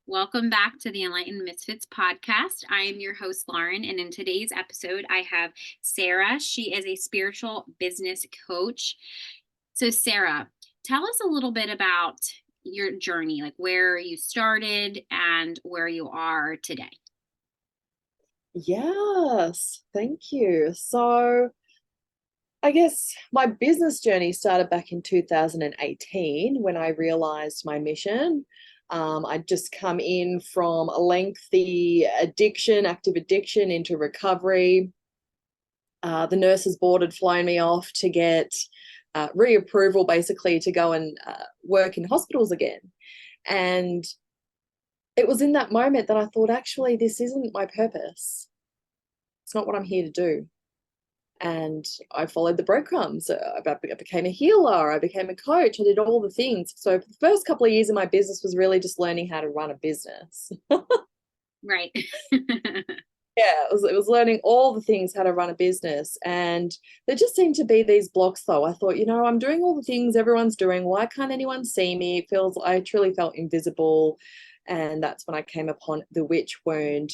Welcome back to the Enlightened Misfits podcast. I am your host, Lauren, and in today's episode, I have Sarah. She is a spiritual business coach. So, Sarah, tell us a little bit about your journey, like where you started and where you are today. Yes, thank you. So, I guess my business journey started back in 2018 when I realized my mission. I'd just come in from a lengthy addiction, active addiction, into recovery. The nurses board had flown me off to get reapproval, basically, to go and work in hospitals again. And it was in that moment that I thought, actually, this isn't my purpose. It's not what I'm here to do. And I followed the breadcrumbs. I became a healer. I became a coach. I did all the things. So the first couple of years of my business was really just learning how to run a business. Right. Yeah, it was learning all the things how to run a business. And there just seemed to be these blocks though. I thought, I'm doing all the things everyone's doing. Why can't anyone see me? I truly felt invisible. And that's when I came upon the witch wound.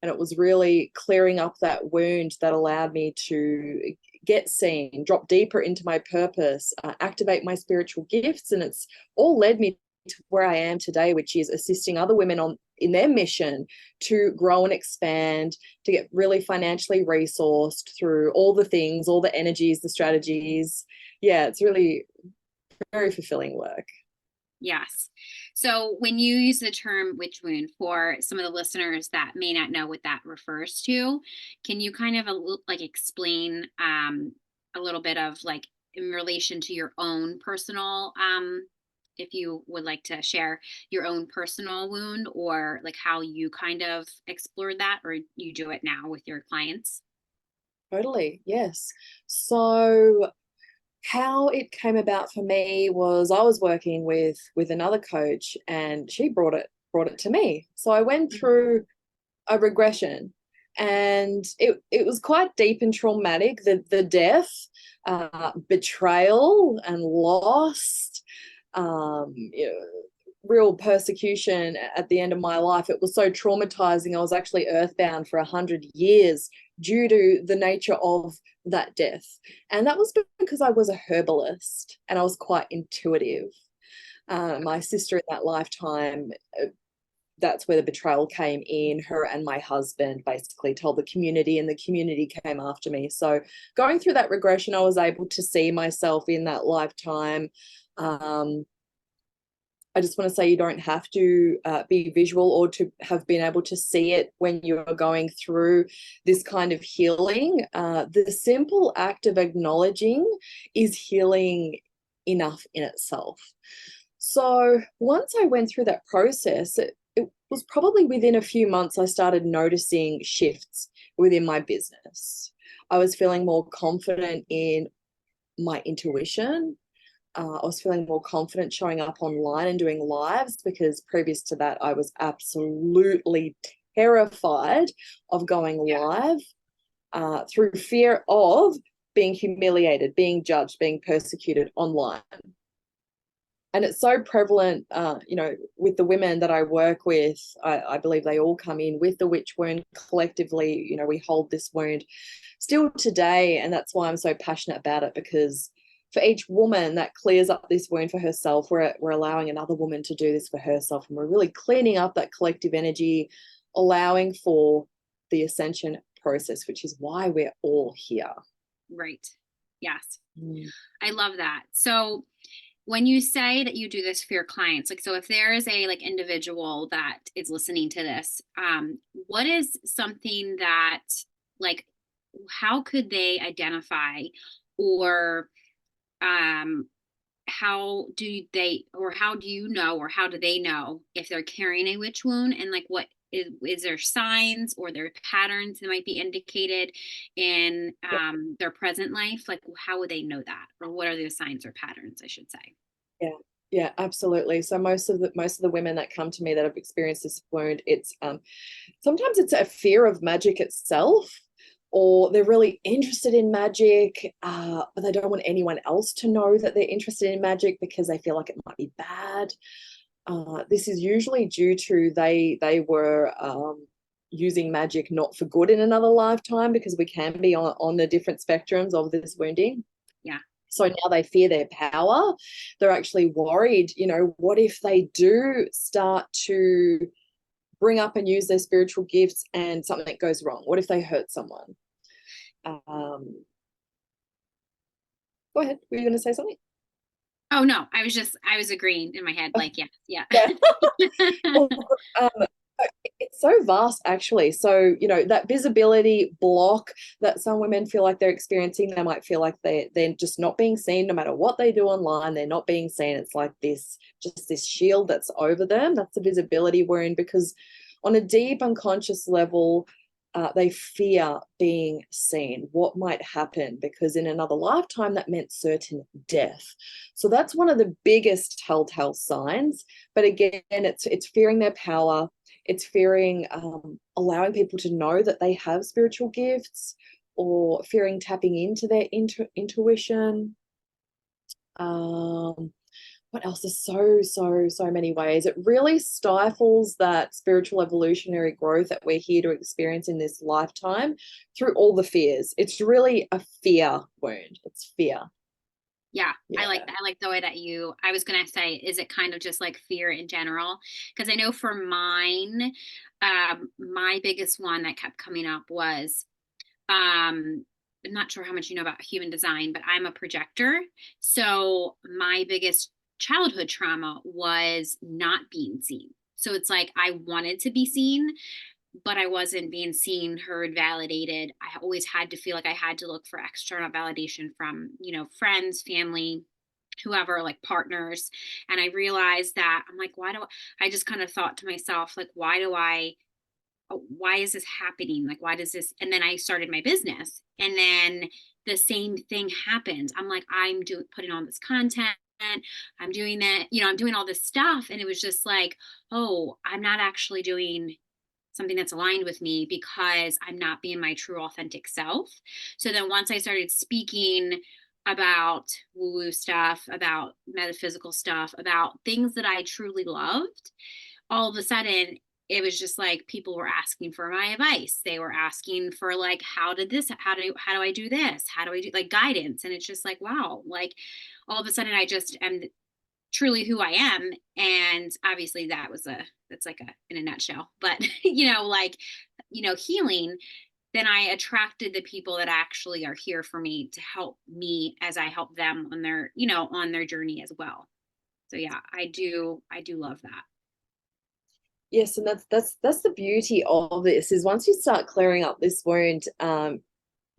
And it was really clearing up that wound that allowed me to get seen, drop deeper into my purpose, activate my spiritual gifts. And it's all led me to where I am today, which is assisting other women in their mission to grow and expand, to get really financially resourced through all the things, all the energies, the strategies. Yeah, it's really very fulfilling work. Yes. So when you use the term witch wound for some of the listeners that may not know what that refers to, can you kind of explain a little bit of like in relation to your own personal if you would like to share your own personal wound or like how you kind of explored that or you do it now with your clients? Totally, yes. So how it came about for me was I was working with another coach and she brought it to me. So I went through a regression and it was quite deep and traumatic. The death, betrayal and loss, you know, real persecution at the end of my life. It was so traumatizing. I was actually earthbound for 100 years due to the nature of that death. And that was because I was a herbalist and I was quite intuitive. My sister in that lifetime, that's where the betrayal came in. Her and my husband basically told the community, and the community came after me. So going through that regression, I was able to see myself in that lifetime. I just want to say you don't have to be visual or to have been able to see it when you're going through this kind of healing. The simple act of acknowledging is healing enough in itself. So once I went through that process, it was probably within a few months I started noticing shifts within my business. I was feeling more confident in my intuition. I was feeling more confident showing up online and doing lives, because previous to that, I was absolutely terrified of going live through fear of being humiliated, being judged, being persecuted online. And it's so prevalent, with the women that I work with. I believe they all come in with the witch wound collectively. We hold this wound still today. And that's why I'm so passionate about it, because for each woman that clears up this wound for herself, we're allowing another woman to do this for herself. And we're really cleaning up that collective energy, allowing for the ascension process, which is why we're all here. Right. Yes. I love that. So when you say that you do this for your clients, like, so if there is a like individual that is listening to this, what is something that like, how could they identify or, how do they, or how do you know, or how do they know if they're carrying a witch wound, and like, what is there signs or there patterns that might be indicated in their present life? Like, how would they know that, or what are the signs or patterns, I should say? Yeah, yeah, absolutely. So most of the women that come to me that have experienced this wound, it's sometimes it's a fear of magic itself, or they're really interested in magic, but they don't want anyone else to know that they're interested in magic because they feel like it might be bad. This is usually due to they were using magic not for good in another lifetime, because we can be on the different spectrums of this wounding. Yeah. So now they fear their power. They're actually worried, what if they do start to bring up and use their spiritual gifts and something goes wrong? What if they hurt someone? Go ahead. Were you going to say something? Oh no, I was agreeing in my head, like, yes, yeah. Yeah. Well, um, it's so vast, actually. So, that visibility block that some women feel like they're experiencing, they might feel like they're just not being seen no matter what they do online. They're not being seen. It's like just this shield that's over them. That's a visibility wound, because on a deep unconscious level, they fear being seen. What might happen? Because in another lifetime, that meant certain death. So that's one of the biggest telltale signs. But again, it's fearing their power. It's fearing allowing people to know that they have spiritual gifts, or fearing tapping into their intuition. What else? There's so many ways. It really stifles that spiritual evolutionary growth that we're here to experience in this lifetime through all the fears. It's really a fear wound. It's fear. Yeah, I like Yeah. that. I like the way that I was gonna say, is it kind of just like fear in general? Because I know for mine, my biggest one that kept coming up was, I'm not sure how much you know about human design, but I'm a projector. So my biggest childhood trauma was not being seen. So it's like I wanted to be seen, but I wasn't being seen, heard, validated. I always had to feel like I had to look for external validation from, friends, family, whoever, like partners. And I realized that I'm like, I just kind of thought to myself, like, why is this happening? Like, why does this? And then I started my business, and then the same thing happened. I'm like, putting on this content. I'm doing that, I'm doing all this stuff. And it was just like, oh, I'm not actually doing something that's aligned with me because I'm not being my true authentic self. So then once I started speaking about woo woo stuff, about metaphysical stuff, about things that I truly loved, all of a sudden it was just like people were asking for my advice. They were asking for like, how do I do this? How do I do like guidance? And it's just like, wow, like all of a sudden I just am truly who I am. And obviously that's like in a nutshell, but healing, then I attracted the people that actually are here for me to help me as I help them on their journey as well. So yeah, I do love that. Yes, and that's the beauty of this, is once you start clearing up this wound,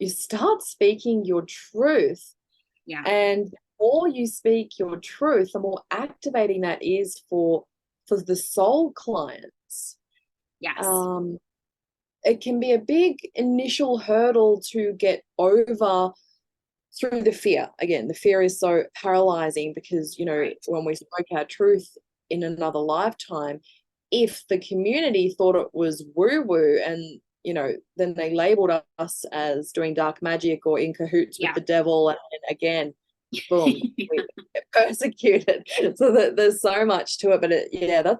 you start speaking your truth. Yeah. And the more you speak your truth, the more activating that is for the soul clients. Yes. Um, it can be a big initial hurdle to get over through the fear. Again, the fear is so paralyzing because, Right. when we spoke our truth in another lifetime, if the community thought it was woo woo, and, then they labeled us as doing dark magic or in cahoots with Yeah. the devil, and again, boom, we get persecuted. So that there's so much to it. But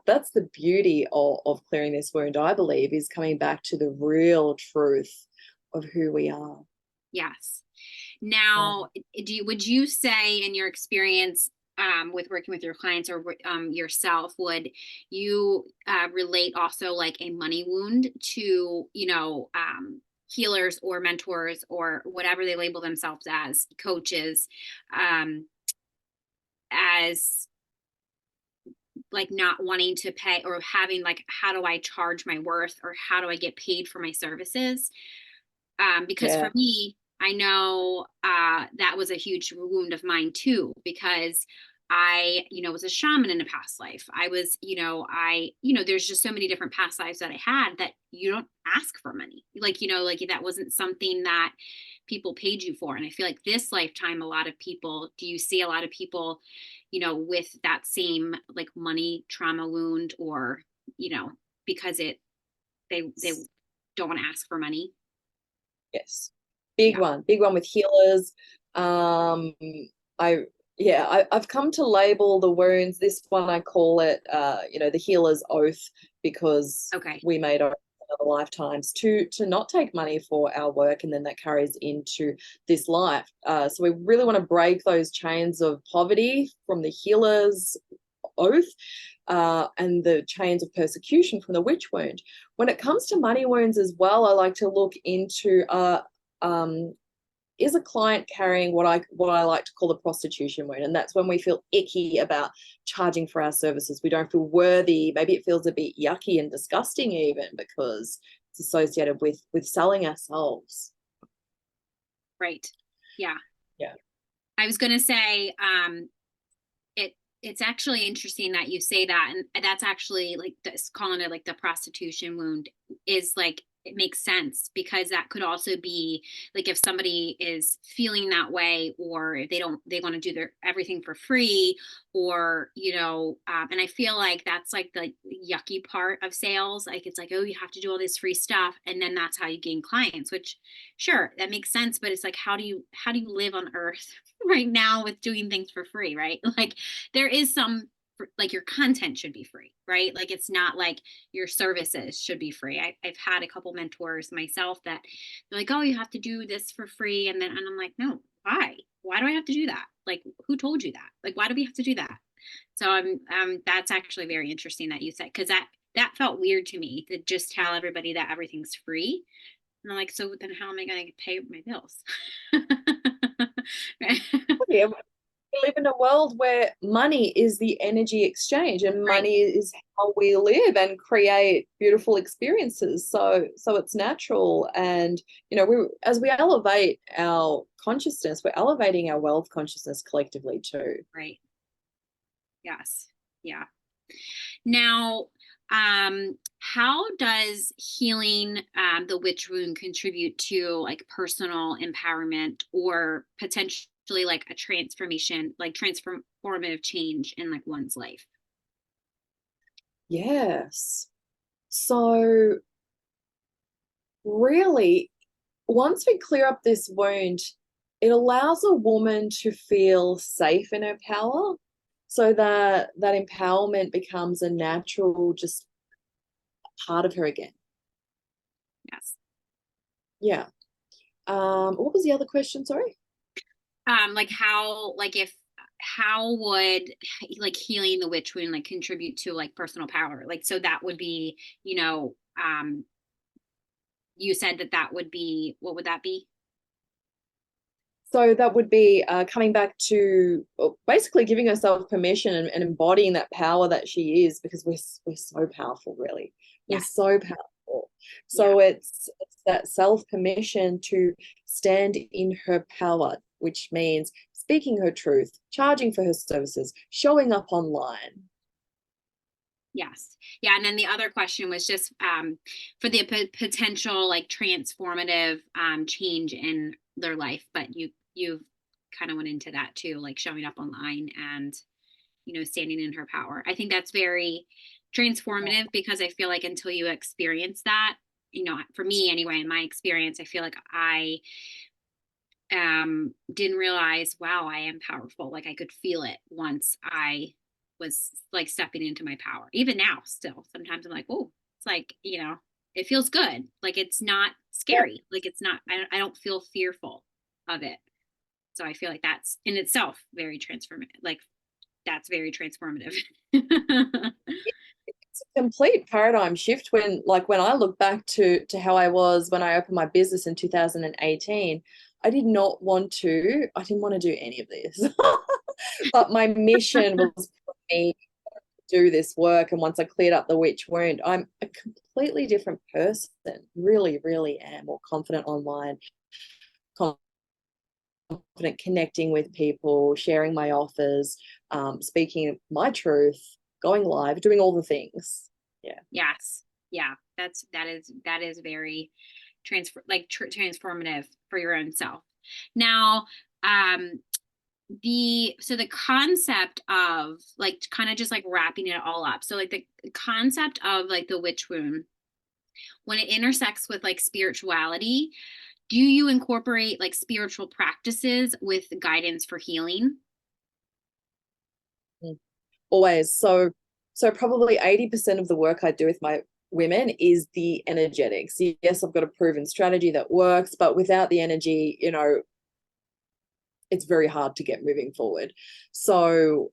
that's the beauty of clearing this wound, I believe, is coming back to the real truth of who we are. Yes. Yeah. Now, would you say in your experience with working with your clients or yourself, would you relate also like a money wound to, healers or mentors or whatever they label themselves as, coaches, um, as like not wanting to pay or having like, how do I charge my worth or how do I get paid for my services? Because Yeah. for me, I know that was a huge wound of mine too, because I, was a shaman in a past life. I was, there's just so many different past lives that I had that you don't ask for money. Like that wasn't something that people paid you for. And I feel like this lifetime, a lot of people, do you see a lot of people, with that same like money trauma wound or, because they don't want to ask for money? Yes. Yeah. Big one with healers. I Yeah, I've come to label the wounds. This one I call it, the healer's oath, because Okay. we made oaths in other lifetimes to not take money for our work, and then that carries into this life. So we really want to break those chains of poverty from the healer's oath, and the chains of persecution from the witch wound. When it comes to money wounds as well, I like to look into um, is a client carrying what I like to call the prostitution wound, and that's when we feel icky about charging for our services. We don't feel worthy. Maybe it feels a bit yucky and disgusting even because it's associated with selling ourselves. Right. Yeah. Yeah. I was going to say, it's actually interesting that you say that, and that's actually like this, calling it like the prostitution wound is like, it makes sense because that could also be like if somebody is feeling that way, or if they want to do their everything for free, or and I feel like that's like the yucky part of sales. Like it's like, oh, you have to do all this free stuff, and then that's how you gain clients, which sure, that makes sense, but it's like, how do you live on earth right now with doing things for free, right? Like there is some, like your content should be free, right? Like it's not like your services should be free. I've had a couple mentors myself that they're like, oh, you have to do this for free, and I'm like, no, why do I have to do that? Like who told you that? Like why do we have to do that? So that's actually very interesting that you said, because that felt weird to me, to just tell everybody that everything's free. And I'm like, so then how am I going to pay my bills? Yeah, we live in a world where money is the energy exchange, and Right. money is how we live and create beautiful experiences. So it's natural. And we as we elevate our consciousness, we're elevating our wealth consciousness collectively too. Right. Yes. Yeah. Now, how does healing the witch wound contribute to like personal empowerment, or potentially like a transformation, like transformative change in like one's life? Yes. So really, once we clear up this wound, it allows a woman to feel safe in her power, so that that empowerment becomes a natural just part of her again. Yes. Yeah. What was the other question? Sorry. Like how, like if how would like healing the witch wound like contribute to like personal power? Like so that would be, you said that would be, what would that be? So that would be coming back to basically giving herself permission, and embodying that power that she is, because we're so powerful, really. We're Yes. so powerful. Yeah. So it's that self permission to stand in her power, which means speaking her truth, charging for her services, showing up online. Yes. Yeah. And then the other question was just for the potential like transformative change in their life. But you've kind of went into that too, like showing up online and, standing in her power. I think that's very transformative, because I feel like until you experience that, for me anyway, in my experience, I feel like I didn't realize, wow, I am powerful. Like I could feel it once I was like stepping into my power. Even now, still, sometimes I'm like, oh, it's like, it feels good. Like it's not Yeah. scary. Like it's not, I don't feel fearful of it. So I feel like that's in itself very transformative. Like that's very transformative. It's a complete paradigm shift when I look back to how I was when I opened my business in 2018. I didn't want to do any of this. But my mission was for me to do this work. And once I cleared up the witch wound, I'm a completely different person. Really, really am more confident online, confident connecting with people, sharing my offers, speaking my truth, going live, doing all the things. Yeah. Yes. Yeah. That is very transformative for your own self. Now, um, the concept of like kind of just like wrapping it all up. So like the concept of like the witch wound, when it intersects with like spirituality, do you incorporate like spiritual practices with guidance for healing? always. So probably 80% of the work I do with my women is the energetics. Yes, I've got a proven strategy that works, but without the energy, it's very hard to get moving forward. So,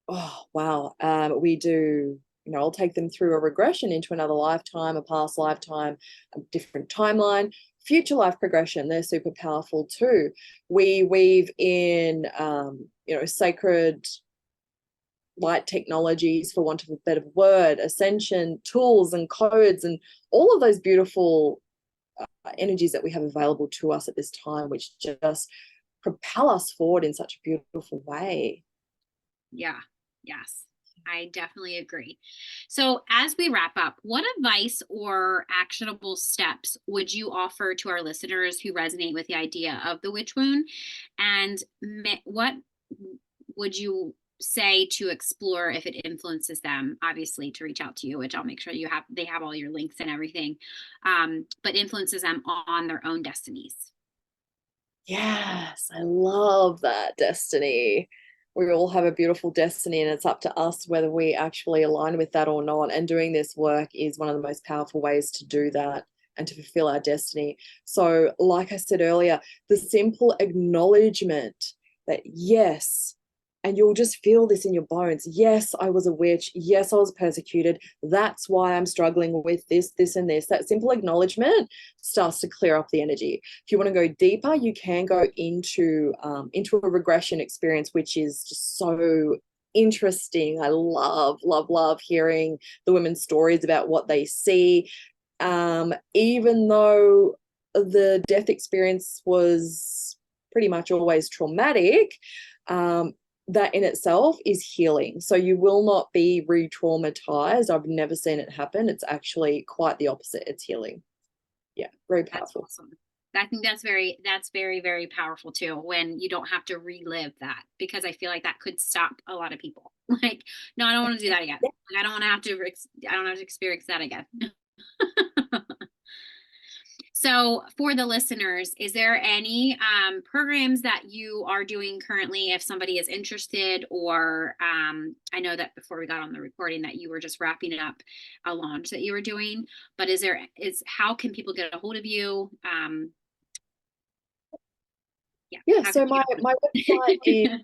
oh wow, we do. I'll take them through a regression into another lifetime, a past lifetime, a different timeline, future life progression. They're super powerful too. We weave in, sacred light technologies, for want of a better word, ascension tools and codes, and all of those beautiful energies that we have available to us at this time, which just propel us forward in such a beautiful way. Yeah. Yes. I definitely agree. So, as we wrap up, what advice or actionable steps would you offer to our listeners who resonate with the idea of the witch wound? And what would you say to explore if it influences them? Obviously, to reach out to you, which I'll make sure they have all your links and everything, but influences them on their own destinies. Yes, I love that, destiny. We all have a beautiful destiny, and it's up to us whether we actually align with that or not. And doing this work is one of the most powerful ways to do that and to fulfill our destiny. So, like I said earlier, the simple acknowledgement that, yes, and you'll just feel this in your bones. Yes, I was a witch. Yes, I was persecuted. That's why I'm struggling with this, this, and this. That simple acknowledgement starts to clear up the energy. If you want to go deeper, you can go into a regression experience, which is just so interesting. I love, love, love hearing the women's stories about what they see. Even though the death experience was pretty much always traumatic, that in itself is healing. So you will not be re-traumatized. I've never seen it happen. It's actually quite the opposite. It's healing. Yeah, very That's powerful. awesome. I think that's very, very powerful too, when you don't have to relive that, because I feel like that could stop a lot of people. Like, no, I don't want to do that again. Like, I don't want to have to, I don't have to experience that again. So, for the listeners, is there any programs that you are doing currently if somebody is interested? Or I know that before we got on the recording that you were just wrapping up a launch that you were doing, but how can people get a hold of you? Yeah, Yeah, how can so they my website is get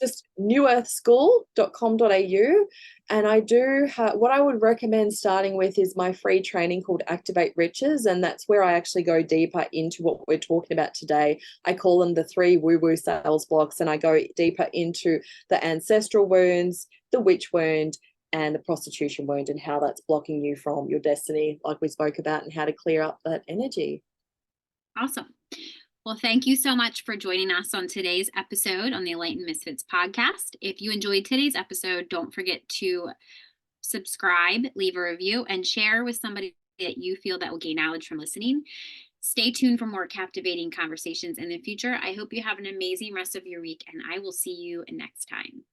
just newearthschool.com.au. And I do have, what I would recommend starting with is my free training called Activate Riches. And that's where I actually go deeper into what we're talking about today. I call them the 3 woo-woo sales blocks. And I go deeper into the ancestral wounds, the witch wound, and the prostitution wound, and how that's blocking you from your destiny, like we spoke about, and how to clear up that energy. Awesome. Well, thank you so much for joining us on today's episode on the Enlightened Misfits podcast. If you enjoyed today's episode, don't forget to subscribe, leave a review, and share with somebody that you feel that will gain knowledge from listening. Stay tuned for more captivating conversations in the future. I hope you have an amazing rest of your week, and I will see you next time.